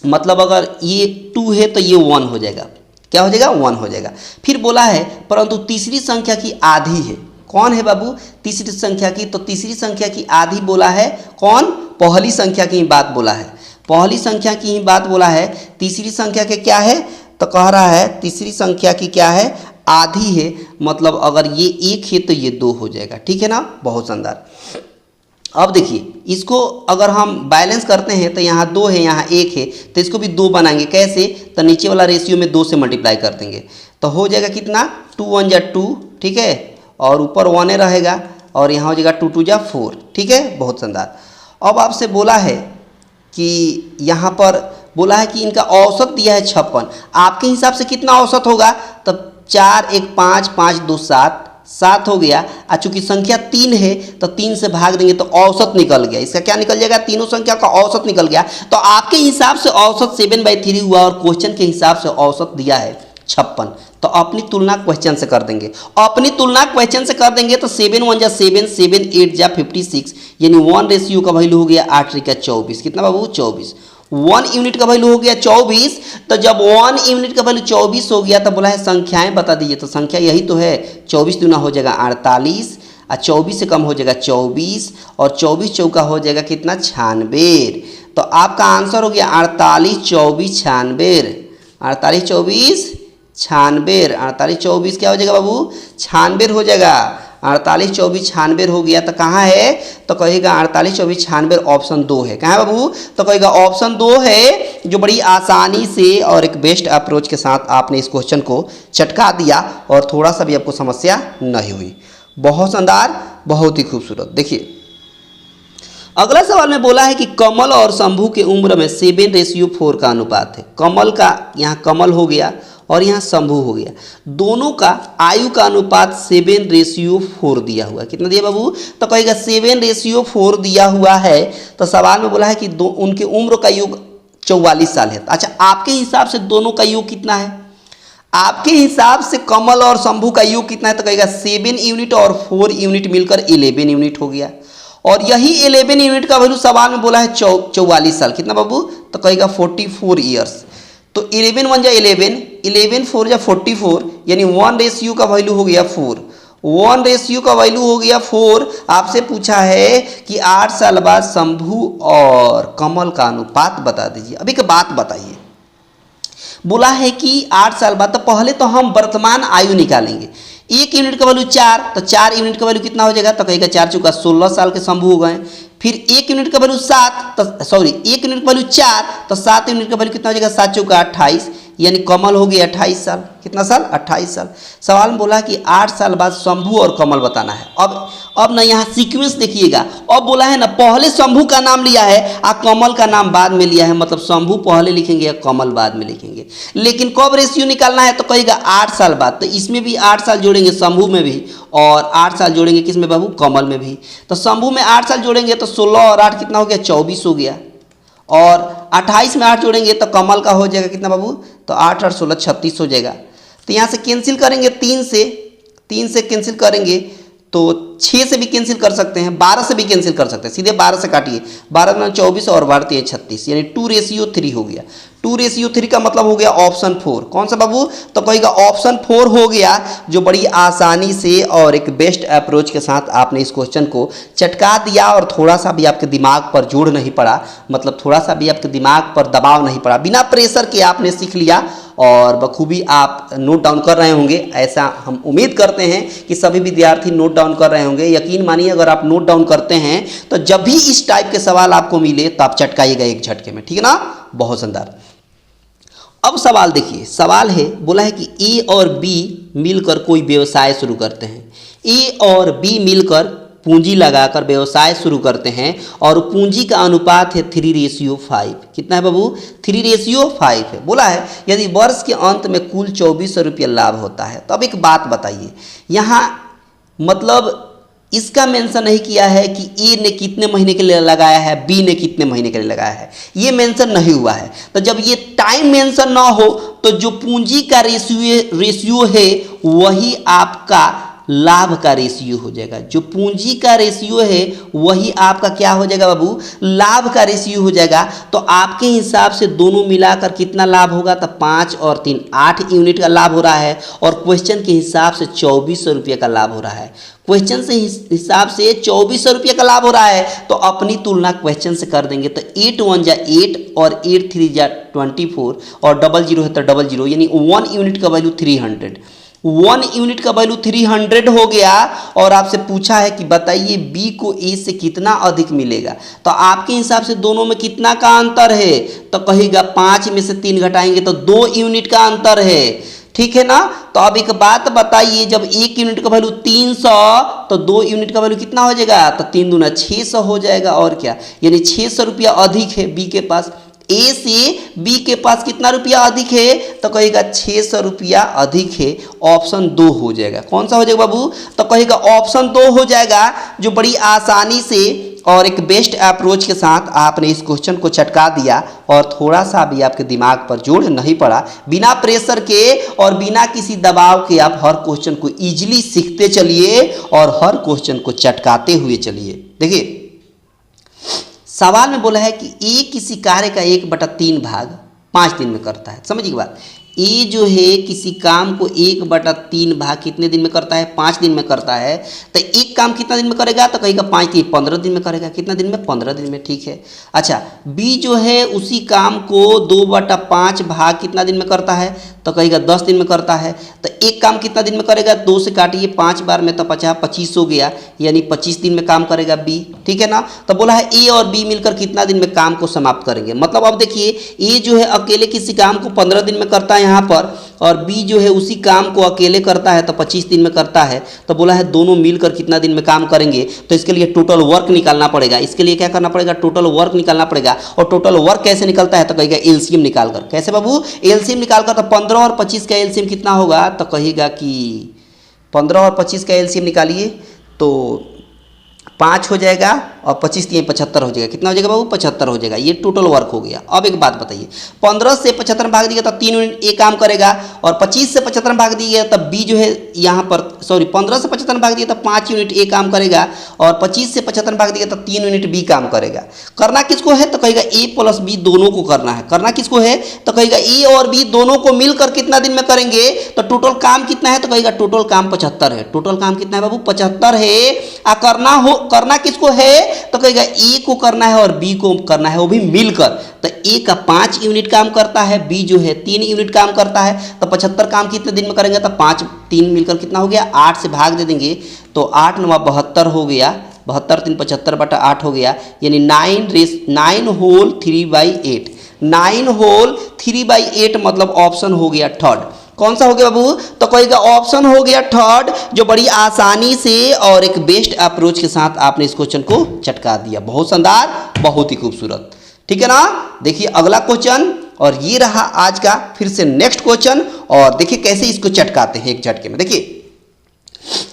मतलब अगर ये 2 है तो ये 1 हो जाएगा। क्या हो जाएगा, 1 हो जाएगा। फिर बोला है परंतु तीसरी संख्या की आधी है। कौन है बाबू, तीसरी संख्या की, तो तीसरी संख्या की आधी बोला है कौन, पहली संख्या की ही बात बोला है, पहली संख्या की ही बात बोला है। तीसरी संख्या के क्या है, तो कह रहा है तीसरी संख्या की क्या है, आधी है, मतलब अगर ये 1 है तो ये 2 हो जाएगा। ठीक है ना, बहुत शानदार। अब देखिए, इसको अगर हम बैलेंस करते हैं तो यहाँ 2 है, यहाँ 1 है, तो इसको भी 2 बनाएंगे। कैसे, तो नीचे वाला रेशियो में 2 से मल्टीप्लाई कर देंगे, तो हो जाएगा कितना, 2 1 जा 2, ठीक है, और ऊपर 1 रहेगा, और यहाँ हो जाएगा 2 2 जा 4। ठीक है, बहुत शानदार। अब आपसे बोला है कि यहाँ पर बोला है कि इनका औसत दिया है 56। आपके हिसाब से कितना औसत होगा, तब 4 1 5 5 2 7 7 हो गया। और चूंकि संख्या 3 है तो 3 से भाग देंगे तो औसत निकल गया। इसका क्या निकल जाएगा, तीनों संख्या का औसत निकल गया। तो आपके हिसाब से औसत 7/3 हुआ, और क्वेश्चन के हिसाब से औसत दिया है 56। तो अपनी तुलना क्वेश्चन से कर देंगे, अपनी तुलना क्वेश्चन से कर देंगे, तो 7 1 जा 7, 7 8 जा 56, यानी 1 रेशियो का वैल्यू हो गया 8 3 का 24। कितना बाबू, 24। 1 यूनिट का वैल्यू हो गया 24। तो जब 1 यूनिट का वैल्यू 24 हो गया, तो बोला है संख्याएं बता दीजिए। तो संख्या यही तो है, 24 दूना हो जाएगा 48, और 24 से कम हो जाएगा 24, और 24 चौका हो जाएगा कितना, 96। तो आपका आंसर हो गया 48 24 96, 48 24 96, 48 24 क्या हो जाएगा बाबू, 96 हो जाएगा। 48 24 96 हो गया, तो कहाँ है, तो कहेगा 48 24 96 ऑप्शन 2 है। कहाँ है बाबू, तो कहेगा ऑप्शन 2 है, जो बड़ी आसानी से और एक बेस्ट अप्रोच के साथ आपने इस क्वेश्चन को चटका दिया, और थोड़ा सा भी आपको समस्या नहीं हुई। बहुत शानदार, बहुत ही खूबसूरत। देखिए अगला सवाल में बोला है कि कमल और शंभू के उम्र में 7:4 का अनुपात है। कमल का यहाँ कमल हो गया, और यहाँ शंभू हो गया, दोनों का आयु का अनुपात 7:4 दिया हुआ है। कितना दिया बाबू, तो कहेगा 7:4 दिया हुआ है। तो सवाल में बोला है कि उनके उम्र का युग 44 साल है। अच्छा, आपके हिसाब से दोनों का युग कितना है, आपके हिसाब से कमल और शंभू का युग कितना है, तो कहेगा 7 यूनिट और 4 यूनिट मिलकर 11 यूनिट हो गया। और यही 11 यूनिट का वैल्यू सवाल में बोला है 44 साल। कितना बाबू, तो कहेगा 44 ईयर्स। तो 11 1 जा 11, 11 4 जा 44, यानी 1 रेशियो का वैल्यू हो गया 4, 1 रेशियो का वैल्यू हो गया 4। आपसे पूछा है कि 8 साल बाद शंभू और कमल का अनुपात बता दीजिए। अभी एक बात बताइए, बोला है कि 8 साल बाद, तो पहले तो हम वर्तमान आयु निकालेंगे। 1 यूनिट का वैल्यू 4, तो 4 यूनिट का वैल्यू कितना हो जाएगा, तो कहेगा 4 चौका 16 साल के शंभू हो गए। फिर 1 यूनिट का वैल्यू 7, तो सॉरी 1 यूनिट का वैल्यू 4, तो 7 यूनिट का वैल्यू कितना हो जाएगा, 7 चौका 28, यानी कमल हो गया 28 साल। कितना साल, 28 साल। सवाल में बोला कि 8 साल बाद शंभू और कमल बताना है। अब ना यहाँ सीक्वेंस देखिएगा, अब बोला है ना पहले शंभू का नाम लिया है और कमल का नाम बाद में लिया है, मतलब शंभू पहले लिखेंगे या कमल बाद में लिखेंगे। लेकिन कब रेशियो निकालना है, तो कहेगा 8 साल बाद, तो इसमें भी 8 साल जोड़ेंगे शंभू में भी, और 8 साल जोड़ेंगे किस में बाबू, कमल में भी। तो शंभू में 8 साल जोड़ेंगे तो 16 और 8 कितना हो गया, 24 हो गया। और 28 में 8 जोड़ेंगे तो कमल का हो जाएगा कितना बाबू, तो 8 8 16 36 हो जाएगा। तो यहाँ से कैंसिल करेंगे 3 से कैंसिल करेंगे तो 6 से भी कैंसिल कर सकते हैं, 12 से भी कैंसिल कर सकते हैं, सीधे 12 से काटिए, 12 में 24 और 12 36, यानी 2:3 हो गया। 2:3 का मतलब हो गया ऑप्शन 4। कौन सा बाबू, तो कहेगा ऑप्शन 4 हो गया, जो बड़ी आसानी से और एक बेस्ट अप्रोच के साथ आपने इस क्वेश्चन को चटका दिया और थोड़ा सा भी आपके दिमाग पर जोर नहीं पड़ा, मतलब थोड़ा सा भी आपके दिमाग पर दबाव नहीं पड़ा, बिना प्रेशर के आपने सीख लिया और बखूबी आप नोट डाउन कर रहे होंगे। ऐसा हम उम्मीद करते हैं कि सभी विद्यार्थी नोट डाउन कर रहे होंगे। यकीन मानिए अगर आप नोट डाउन करते हैं तो जब भी इस टाइप के सवाल आपको मिले तो आप चटकाइएगा एक झटके में, ठीक है ना। बहुत शानदार। अब सवाल देखिए, सवाल है, बोला है कि ए और बी मिलकर कोई व्यवसाय शुरू करते हैं। ए और बी मिलकर पूंजी लगाकर व्यवसाय शुरू करते हैं और पूंजी का अनुपात है 3:5। कितना है बाबू, 3:5 है। बोला है यदि वर्ष के अंत में कुल 2400 रुपये लाभ होता है। तो अब एक बात बताइए, यहाँ मतलब इसका मेंशन नहीं किया है कि ए ने कितने महीने के लिए लगाया है, बी ने कितने महीने के लिए लगाया है, ये मेंशन नहीं हुआ है। तो जब ये टाइम मेंशन ना हो तो जो पूंजी का रेशियो है वही आपका लाभ का रेशियो हो जाएगा। जो पूंजी का रेशियो है वही आपका क्या हो जाएगा बाबू, लाभ का रेशियो हो जाएगा। तो आपके हिसाब से दोनों मिलाकर कितना लाभ होगा, तो 5 और 3 8 यूनिट का लाभ हो रहा है और क्वेश्चन के हिसाब से 2400 रुपये का लाभ हो रहा है। क्वेश्चन से हिसाब से 2400 रुपये का लाभ हो रहा है तो अपनी तुलना क्वेश्चन से कर देंगे। तो 8 1 जा 8 और 8 3 जा 24 और 00 है तो 00, यानी 1 यूनिट का वैल्यू 300। 1 यूनिट का वैल्यू 300 हो गया और आपसे पूछा है कि बताइए बी को ए से कितना अधिक मिलेगा। तो आपके हिसाब से दोनों में कितना का अंतर है, तो कहेगा 5 में से 3 घटाएंगे तो 2 यूनिट का अंतर है, ठीक है ना। तो अब एक बात बताइए, जब 1 यूनिट का वैल्यू 300 तो 2 यूनिट का वैल्यू कितना हो जाएगा, तो 3 दूना 600 हो जाएगा। और क्या, यानी 600 रुपया अधिक है बी के पास। ए से बी के पास कितना रुपया अधिक है, तो कहेगा 600 रुपया अधिक है, ऑप्शन 2 हो जाएगा। कौन सा हो जाएगा बाबू, तो कहेगा ऑप्शन 2 हो जाएगा, जो बड़ी आसानी से और एक बेस्ट अप्रोच के साथ आपने इस क्वेश्चन को चटका दिया और थोड़ा सा भी आपके दिमाग पर जोर नहीं पड़ा। बिना प्रेशर के और बिना किसी दबाव के आप हर क्वेश्चन को इजीली सीखते चलिए और हर क्वेश्चन को चटकाते हुए चलिए। देखिए सवाल में बोला है कि ए किसी कार्य का 1/3 भाग 5 दिन में करता है। समझिए बात, ए जो है किसी काम को 1/3 भाग कितने दिन में करता है, 5 दिन में करता है। तो एक काम कितना दिन में करेगा, तो कहेगा 5 दिन 15 दिन में करेगा। कितना दिन में, 15 दिन में, ठीक है। अच्छा, बी जो है उसी काम को 2/5 भाग कितना दिन में करता है, तो कहेगा 10 दिन में करता है। तो एक काम कितना दिन में करेगा, 2 से काटिए 5 बार में तो 25 हो गया, यानी 25 दिन में काम करेगा बी, ठीक है ना। तो बोला है ए और बी मिलकर कितना दिन में काम को समाप्त करेंगे। मतलब अब देखिए ए जो है अकेले किसी काम को 15 दिन में करता है यहाँ पर, और बी जो है उसी काम को अकेले करता है तो 25 दिन में करता है। तो बोला है दोनों मिलकर कितना दिन में काम करेंगे, तो इसके लिए टोटल वर्क निकालना पड़ेगा। इसके लिए क्या करना पड़ेगा, टोटल वर्क निकालना पड़ेगा। और टोटल वर्क कैसे निकलता है, तो कहेगा एलसीएम निकालकर। कैसे बाबू, एलसीएम निकालकर। तो 15 और 25 का एलसीएम कितना होगा, तो कहेगा कि 15 और 25 का एलसीएम निकालिए तो 5 हो जाएगा और 25 3 75 हो जाएगा। कितना हो जाएगा बाबू, 75 हो जाएगा। ये टोटल वर्क हो गया। अब एक बात बताइए, 15 से 75 भाग दिया तो 3 यूनिट ए काम करेगा, और 25 से 75 भाग दिया तब बी जो है यहाँ पर 15 से 75 भाग दिया तो 5 यूनिट ए काम करेगा, और 25 से 75 भाग दिया तो 3 यूनिट बी काम करेगा। करना किसको है, तो कहेगा ए प्लस बी दोनों को करना है। करना किसको है, तो कहेगा ए और बी दोनों को मिलकर कितना दिन में करेंगे, तो टोटल काम कितना है, तो कहेगा टोटल काम 75 है। टोटल काम कितना है बाबू, 75 है। करना किसको है, तो कहेगा ए को करना है और बी को करना है, वो भी मिलकर। तो ए का 5 यूनिट काम करता है, बी जो है 3 यूनिट काम करता है। तो 75 काम कितने दिन में करेंगे, तो 5 3 मिलकर कितना हो गया, 8 से भाग दे देंगे तो 8 9 72 हो गया। 72 3 75/8 हो गया, यानी 9 होल 3/8। 9 होल 3/8 मतलब ऑप्शन हो गया थर्ड। कौन सा हो गया बाबू, तो कहेगा ऑप्शन हो गया थर्ड, जो बड़ी आसानी से और एक बेस्ट अप्रोच के साथ आपने इस क्वेश्चन को चटका दिया। बहुत शानदार, बहुत ही खूबसूरत, ठीक है ना। देखिए अगला क्वेश्चन, और ये रहा आज का फिर से नेक्स्ट क्वेश्चन, और देखिए कैसे इसको चटकाते हैं एक झटके में। देखिए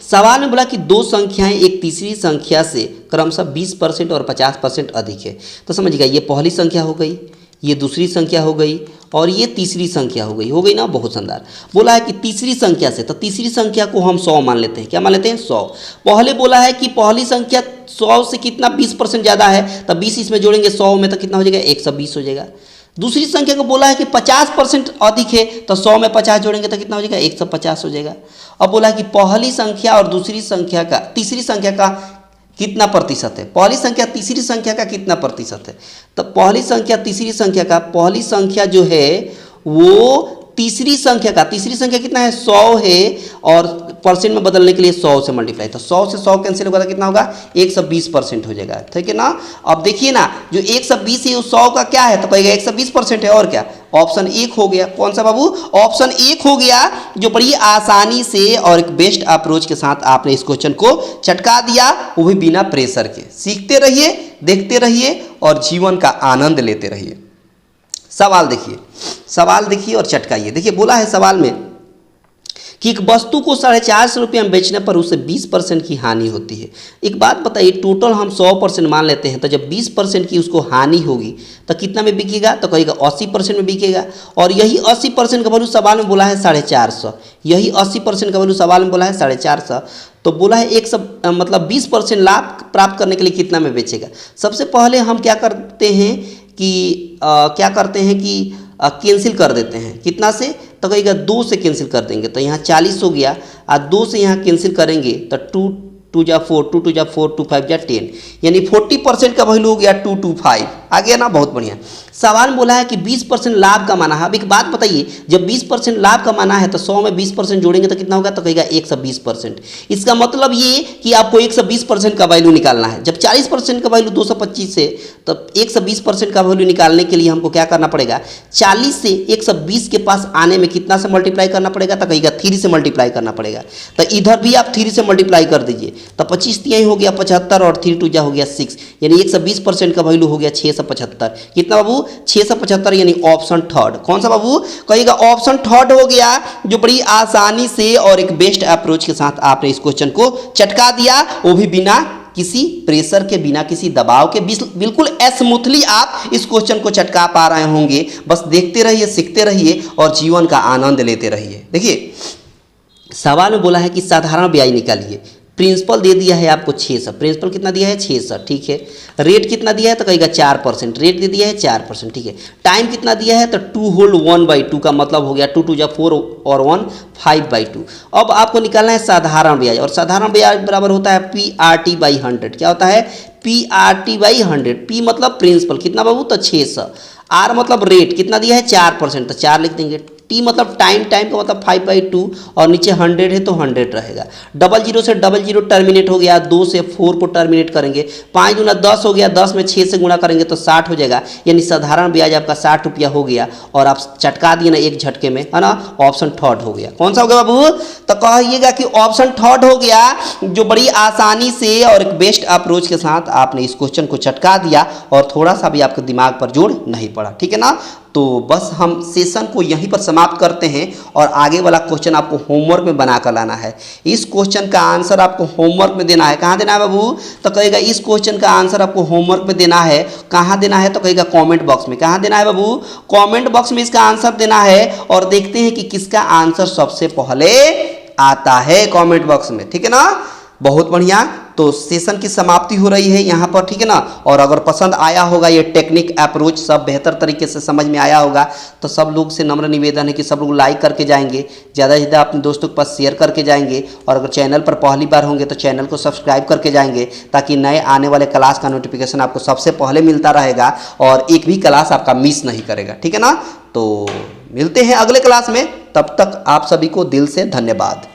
सवाल में बोला कि दो संख्याएं एक तीसरी संख्या से क्रमशः 20% और 50% अधिक है। तो समझिएगा ये पहली संख्या हो गई, ये दूसरी संख्या हो गई और ये तीसरी संख्या हो गई ना, बहुत शानदार। बोला है कि तीसरी संख्या से, तो तीसरी संख्या को हम 100 मान लेते हैं। क्या मान लेते हैं? 100। पहले बोला है कि पहली संख्या 100 से कितना 20% ज़्यादा है, तो 20 इसमें जोड़ेंगे 100 में तो कितना हो जाएगा? 120 हो जाएगा। दूसरी संख्या को बोला है कि 50% अधिक है, तो 100 में 50 जोड़ेंगे तो कितना हो जाएगा? 150 हो जाएगा। अब बोला है कि पहली संख्या और दूसरी संख्या का, तीसरी संख्या का कितना प्रतिशत है? पहली संख्या तीसरी संख्या का कितना प्रतिशत है? तो पहली संख्या तीसरी संख्या का, पहली संख्या जो है वो तीसरी संख्या कितना है? 100 है, और परसेंट में बदलने के लिए 100 से मल्टीप्लाई, तो 100 से 100 कैंसिल होगा तो कितना होगा? 120% हो जाएगा। ठीक है ना। अब देखिए ना, जो 120 है वो 100 का क्या है? तो कहेगा 120% है, और क्या? ऑप्शन 1 हो गया। कौन सा बाबू? ऑप्शन 1 हो गया, जो बड़ी आसानी से और एक बेस्ट अप्रोच के साथ आपने इस क्वेश्चन को चटका दिया, वो भी बिना प्रेशर के। सीखते रहिए, देखते रहिए और जीवन का आनंद लेते रहिए। सवाल देखिए और चटकाइए। देखिए बोला है सवाल में कि एक वस्तु को 450 रुपये में बेचने पर उसे 20% की हानि होती है। एक बात बताइए, टोटल हम 100% मान लेते हैं, तो जब 20% की उसको हानि होगी तो कितना में बिकेगा? तो कहेगा 80% में बिकेगा। और यही 80% का वैल्यू सवाल में बोला है 450। यही 80% का वैल्यू सवाल में बोला है 450। तो बोला है 20% लाभ प्राप्त करने के लिए कितना में बेचेगा? सबसे पहले हम क्या करते हैं कि कैंसिल कर देते हैं। कितना से? तो कहेगा 2 से कैंसिल कर देंगे, तो यहाँ 40 हो गया, और 2 से यहाँ कैंसिल करेंगे तो 2 2 जा 4, 2 2 जा 4, 2 5 जा 10, यानी 40% का वैल्यू हो गया 225। आ गया ना, बहुत बढ़िया। सवाल बोला है कि 20% लाभ कमाना है। अब एक बात बताइए, जब 20% लाभ कमाना है तो 100 में 20% जोड़ेंगे तो कितना होगा? तो कहेगा 120%। इसका मतलब ये कि आपको 120% का वैल्यू निकालना है। जब 40% का वैल्यू 225 है, तो 120% का वैल्यू निकालने के लिए हमको क्या करना पड़ेगा? 40 से 120 के पास आने में कितना से मल्टीप्लाई करना पड़ेगा? तो कहेगा 3 से मल्टीप्लाई करना पड़ेगा। तो इधर भी आप 3 से मल्टीप्लाई कर दीजिए, तो 25 तिहाई हो गया 75, और 3 2 जा हो गया 6, यानी 120% का वैल्यू हो गया 675। कितना बाबू? 675, यानी ऑप्शन थर्ड। कौन सा बाबू? कहिएगा ऑप्शन थर्ड हो गया, जो बड़ी आसानी से और एक बेस्ट अप्रोच के साथ आपने इस क्वेश्चन को चटका दिया, वो भी बिना किसी प्रेशर के, बिना किसी दबाव के। बिल्कुल स्मूथली आप इस क्वेश्चन को चटका पा रहे होंगे। बस देखते रहिए, सीखते रहिए और जीवन का आनंद लेते रहिए। देखिए सवाल में बोला है कि साधारण ब्याज निकालिए। प्रिंसिपल दे दिया है आपको 600, प्रिंसिपल कितना दिया है? 600, ठीक है। रेट कितना दिया है? तो कहेगा 4%, रेट दे दिया है 4%, ठीक है। टाइम कितना दिया है? तो 2 होल 1/2 का मतलब हो गया 2 2 जा 4 और 1 5/2। अब आपको निकालना है साधारण ब्याज, और साधारण ब्याज बराबर होता है PRT/100। क्या होता है? PRT/100। P मतलब प्रिंसिपल, कितना बाबू? तो 600। R मतलब रेट, कितना दिया है? 4%, तो 4 लिख देंगे। T मतलब टाइम का मतलब 5/2, और नीचे 100 है तो 100 रहेगा। 00 से 00 टर्मिनेट हो गया, 2 से 4 को टर्मिनेट करेंगे, 5 दूना 10 हो गया, 10 में 6 से गुणा करेंगे तो 60 हो जाएगा, यानी साधारण ब्याज आपका 60 रुपया हो गया। और आप चटका दिए ना एक झटके में, है ना। ऑप्शन थर्ड हो गया। कौन सा हो गया बाबू? तो कहिएगा कि ऑप्शन थर्ड हो गया, जो बड़ी आसानी से और एक बेस्ट अप्रोच के साथ आपने इस क्वेश्चन को चटका दिया और थोड़ा सा भी आपके दिमाग पर जोर नहीं पड़ा। ठीक है ना। तो बस हम सेशन को यहीं पर समाप्त करते हैं, और आगे वाला क्वेश्चन आपको होमवर्क में बनाकर लाना है। इस क्वेश्चन का आंसर आपको होमवर्क में देना है। कहाँ देना है बाबू? तो कहेगा इस क्वेश्चन का आंसर आपको होमवर्क में देना है। कहाँ देना है? तो कहेगा कमेंट बॉक्स में। कहाँ देना है बाबू? कमेंट बॉक्स में इसका आंसर देना है, और देखते हैं कि किसका आंसर सबसे पहले आता है कमेंट बॉक्स में। ठीक है ना। बहुत बढ़िया। तो सेशन की समाप्ति हो रही है यहाँ पर, ठीक है ना। और अगर पसंद आया होगा ये टेक्निक अप्रोच, सब बेहतर तरीके से समझ में आया होगा, तो सब लोग से नम्र निवेदन है कि सब लोग लाइक करके जाएंगे, ज़्यादा से ज़्यादा अपने दोस्तों के पास शेयर करके जाएंगे, और अगर चैनल पर पहली बार होंगे तो चैनल को सब्सक्राइब करके जाएंगे, ताकि नए आने वाले क्लास का नोटिफिकेशन आपको सबसे पहले मिलता रहेगा और एक भी क्लास आपका मिस नहीं करेगा। ठीक है ना। तो मिलते हैं अगले क्लास में, तब तक आप सभी को दिल से धन्यवाद।